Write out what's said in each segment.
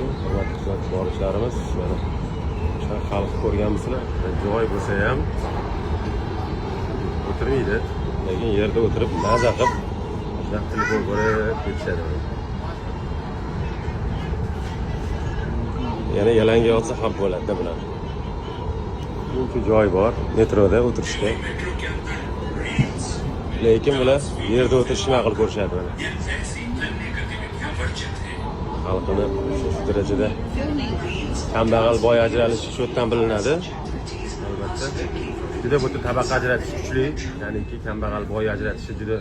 alaykum. Hurmatli kuzatuvchilarimiz, mana o'sha xalq ko'rganmisizlar? Joy bo'lsa ham o'tirmaydi, lekin yerda o'tirib maza qilib o'sha telefon ko'rib ketishadi. Yana yalanga yotsa ham bo'ladi bular. Buncha joy bor metroda o'tirishga. Lekin bular yerda o'tirishni ma'qul ko'rishadi mana. Xalqini shu darajada kambag'al boy ajralishi shu yerdan bilinadi. Albatta juda bu tabaqa ajratish kuchli, ya'niki kambag'al boy ajratishi juda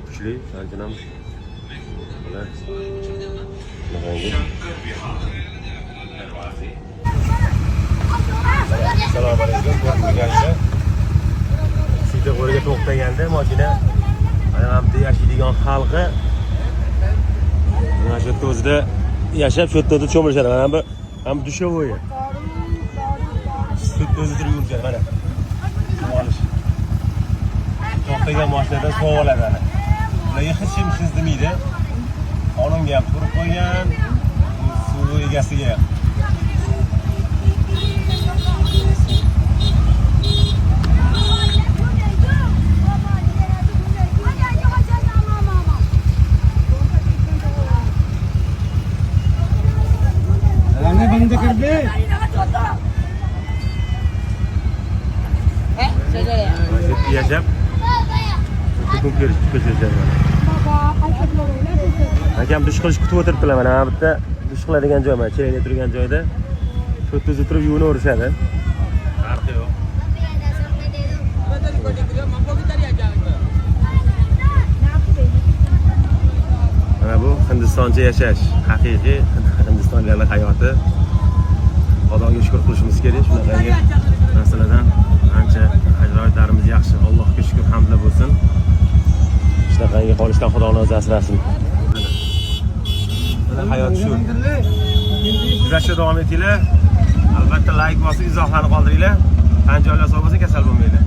kuchli. Shuning uchun ham bular Assalomu alaykum. Sida qo'riga to'xtaganda mashina mana bu yashaydigan xalqi mana shu yerda o'zida yashab, shu yerda cho'milishadi. Mana bu ham dushovoy. Shu yerda o'zi turib yurishadi mana. Olish. To'xtagan mashinadan suv oladi ana. Ularga hech kim sizdimaydi. Qonunga ham turib qo'ygan, suv egasiga ham. बंद कर दे yashab kun kechirishadi mana. Akam dush qilish kutib o'tiribdilar mana. Bu yerda dush qiladigan joy mana, chelayda turgan joyda shu yerda o'zi turib yuvinaverishadi. Farqi yo'q. Mana bu Hindistoncha yashash, haqiqiy Hindistonliklar hayoti. Xudoga shukr qilishimiz kerak. Shunaqangi narsalardan ancha ajoyiblarimiz yaxshi. Allohga shukr, hamdlar bo'lsin. Shunaqangi qolishdan Xudo o'zi asrasin. Mana hayot shu. Kuzatishda davom etinglar. Albatta like bosib, izohlarni qoldiringlar. Tan joylar sog' bo'lsin, kasal bo'lmaydi.